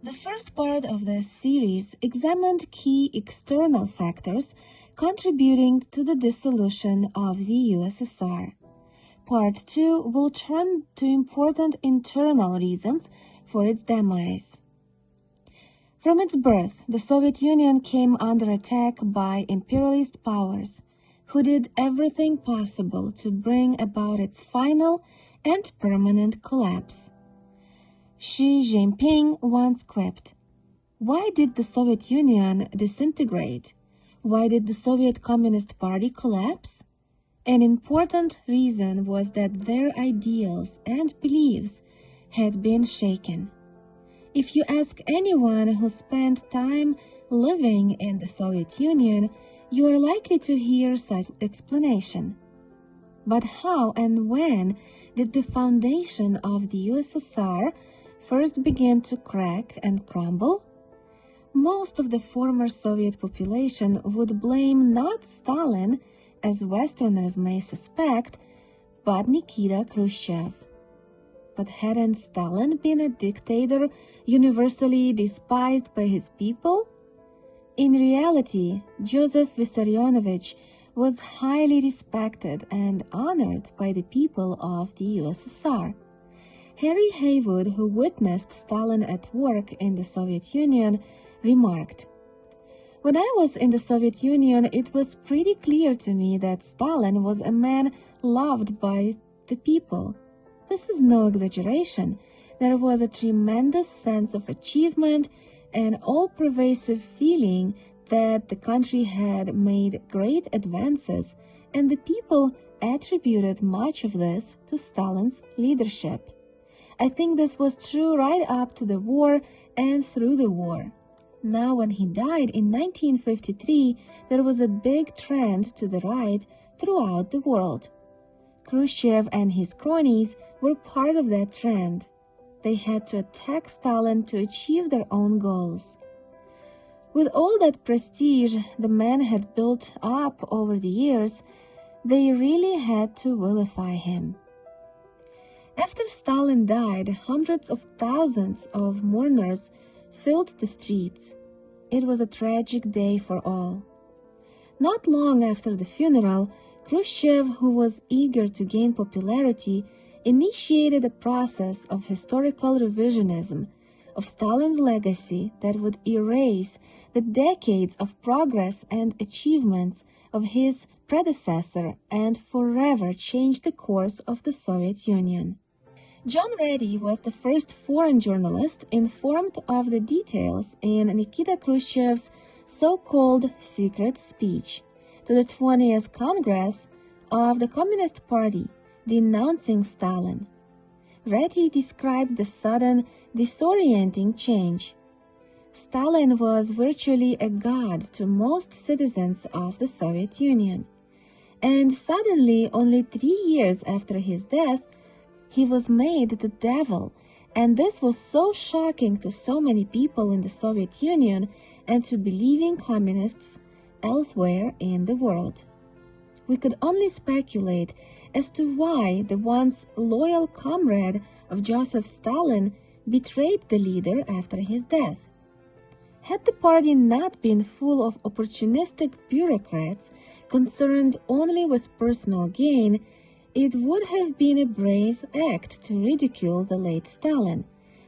The first part of this series examined key external factors contributing to the dissolution of the USSR. Part 2 will turn to important internal reasons for its demise. From its birth, the Soviet Union came under attack by imperialist powers, who did everything possible to bring about its final and permanent collapse. Xi Jinping once quipped, "Why did the Soviet Union disintegrate? Why did the Soviet Communist Party collapse?" An important reason was that their ideals and beliefs had been shaken. If you ask anyone who spent time living in the Soviet Union, you are likely to hear such explanation. But how and when did the foundation of the USSR first begin to crack and crumble? Most of the former Soviet population would blame not Stalin, as Westerners may suspect, but Nikita Khrushchev. But hadn't Stalin been a dictator universally despised by his people? In reality, Joseph Vissarionovich was highly respected and honored by the people of the USSR. Harry Haywood, who witnessed Stalin at work in the Soviet Union, remarked, "When I was in the Soviet Union, it was pretty clear to me that Stalin was a man loved by the people. This is no exaggeration. There was a tremendous sense of achievement and all-pervasive feeling that the country had made great advances, and the people attributed much of this to Stalin's leadership. I think this was true right up to the war and through the war. Now, when he died in 1953, there was a big trend to the right throughout the world. Khrushchev and his cronies were part of that trend. They had to attack Stalin to achieve their own goals. With all that prestige the man had built up over the years, they really had to vilify him." After Stalin died, hundreds of thousands of mourners filled the streets. It was a tragic day for all. Not long after the funeral, Khrushchev, who was eager to gain popularity, initiated a process of historical revisionism of Stalin's legacy that would erase the decades of progress and achievements of his predecessor and forever change the course of the Soviet Union. John Reddy was the first foreign journalist informed of the details in Nikita Khrushchev's so-called secret speech to the 20th Congress of the Communist Party, denouncing Stalin. Reddy described the sudden, disorienting change. Stalin was virtually a god to most citizens of the Soviet Union, and suddenly, only 3 years after his death, he was made the devil, and this was so shocking to so many people in the Soviet Union and to believing communists elsewhere in the world. We could only speculate as to why the once loyal comrade of Joseph Stalin betrayed the leader after his death. Had the party not been full of opportunistic bureaucrats concerned only with personal gain, it would have been a brave act to ridicule the late Stalin,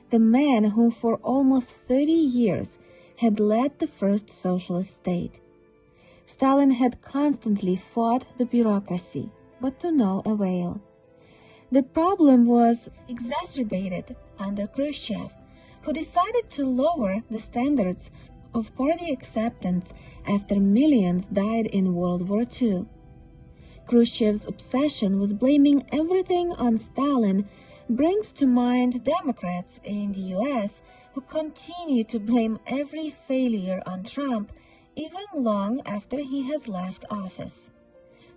the man who for almost 30 years had led the first socialist state. Stalin had constantly fought the bureaucracy, but to no avail. The problem was exacerbated under Khrushchev, who decided to lower the standards of party acceptance after millions died in World War II. Khrushchev's obsession with blaming everything on Stalin brings to mind Democrats in the US who continue to blame every failure on Trump even long after he has left office.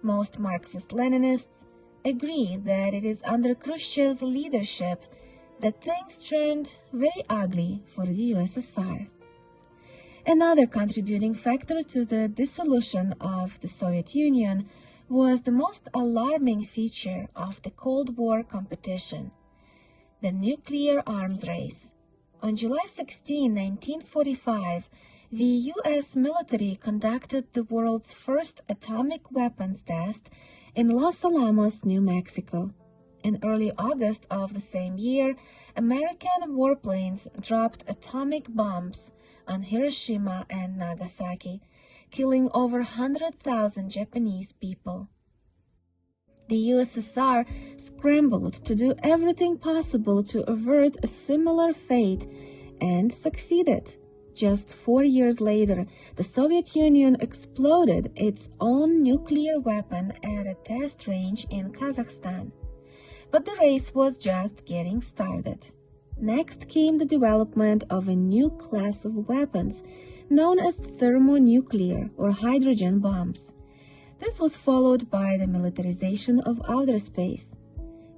Most Marxist-Leninists agree that it is under Khrushchev's leadership that things turned very ugly for the USSR. Another contributing factor to the dissolution of the Soviet Union was the most alarming feature of the Cold War competition, the nuclear arms race. On July 16, 1945, the U.S. military conducted the world's first atomic weapons test in Los Alamos, New Mexico. In early August of the same year, American warplanes dropped atomic bombs on Hiroshima and Nagasaki, killing over 100,000 Japanese people. The USSR scrambled to do everything possible to avert a similar fate and succeeded. Just 4 years later, the Soviet Union exploded its own nuclear weapon at a test range in Kazakhstan. But the race was just getting started. Next came the development of a new class of weapons known as thermonuclear or hydrogen bombs. This was followed by the militarization of outer space.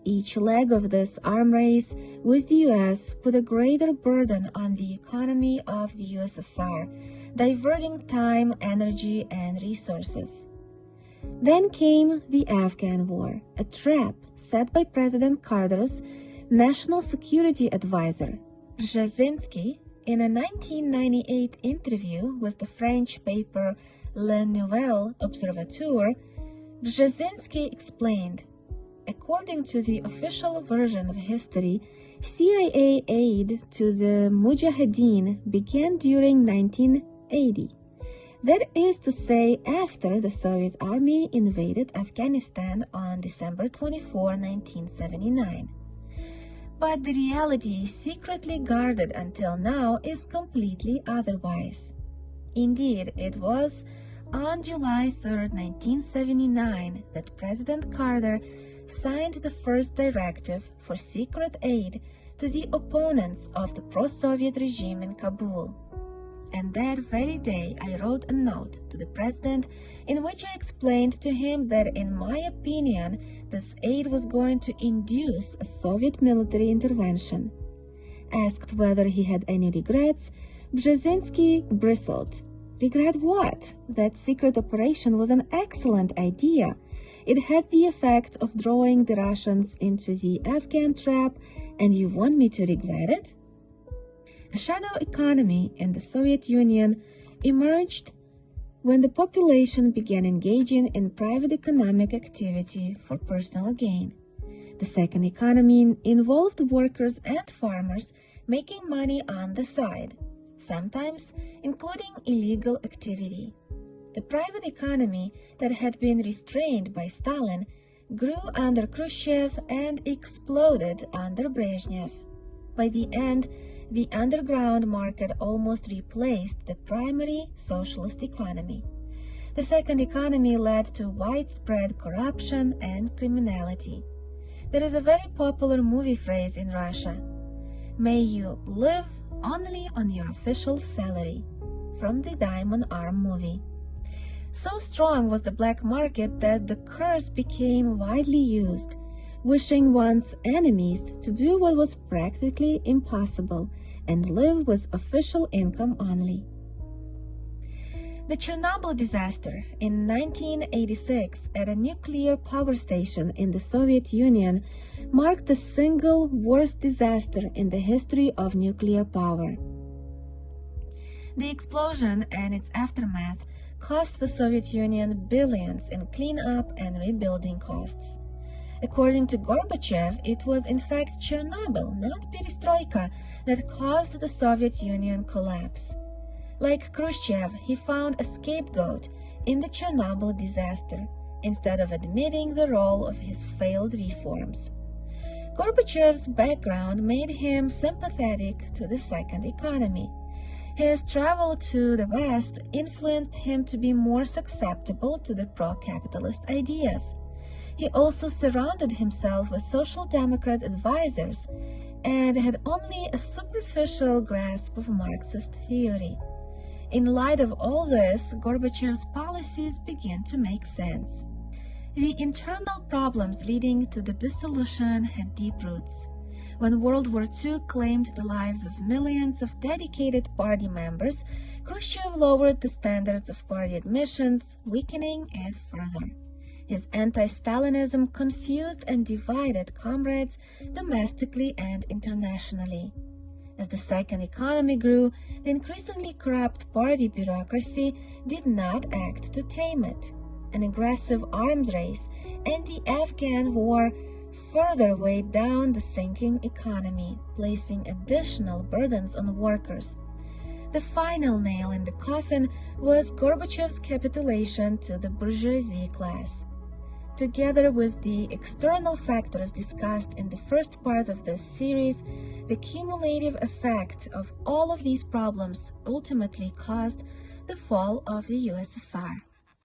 Each leg of this arm race with the US put a greater burden on the economy of the USSR, diverting time, energy, and resources. Then came the Afghan War, a trap set by President Carter's National Security Advisor, Brzezinski. In a 1998 interview with the French paper Le Nouvel Observateur, Brzezinski explained, according to the official version of history, CIA aid to the Mujahideen began during 1980. That is to say, after the Soviet Army invaded Afghanistan on December 24, 1979. But the reality, secretly guarded until now, is completely otherwise. Indeed, it was on July 3, 1979, that President Carter signed the first directive for secret aid to the opponents of the pro-Soviet regime in Kabul. And that very day I wrote a note to the president in which I explained to him that in my opinion this aid was going to induce a Soviet military intervention. Asked whether he had any regrets, Brzezinski bristled. Regret what? That secret operation was an excellent idea. It had the effect of drawing the Russians into the Afghan trap, and you want me to regret it? A shadow economy in the Soviet Union emerged when the population began engaging in private economic activity for personal gain. The second economy involved workers and farmers making money on the side, sometimes including illegal activity. The private economy that had been restrained by Stalin grew under Khrushchev and exploded under Brezhnev. By the end, the underground market almost replaced the primary socialist economy. The second economy led to widespread corruption and criminality. There is a very popular movie phrase in Russia: "May you live only on your official salary," from the Diamond Arm movie. So strong was the black market that the curse became widely used, wishing one's enemies to do what was practically impossible and live with official income only. The Chernobyl disaster in 1986 at a nuclear power station in the Soviet Union marked the single worst disaster in the history of nuclear power. The explosion and its aftermath cost the Soviet Union billions in cleanup and rebuilding costs. According to Gorbachev, it was in fact Chernobyl, not perestroika, that caused the Soviet Union collapse. Like Khrushchev, he found a scapegoat in the Chernobyl disaster, instead of admitting the role of his failed reforms. Gorbachev's background made him sympathetic to the second economy. His travel to the West influenced him to be more susceptible to the pro-capitalist ideas. He also surrounded himself with social democrat advisors and had only a superficial grasp of Marxist theory. In light of all this, Gorbachev's policies began to make sense. The internal problems leading to the dissolution had deep roots. When World War II claimed the lives of millions of dedicated party members, Khrushchev lowered the standards of party admissions, weakening it further. His anti-Stalinism confused and divided comrades domestically and internationally. As the second economy grew, the increasingly corrupt party bureaucracy did not act to tame it. An aggressive arms race and the Afghan war further weighed down the sinking economy, placing additional burdens on workers. The final nail in the coffin was Gorbachev's capitulation to the bourgeoisie class. Together with the external factors discussed in the first part of this series, the cumulative effect of all of these problems ultimately caused the fall of the USSR.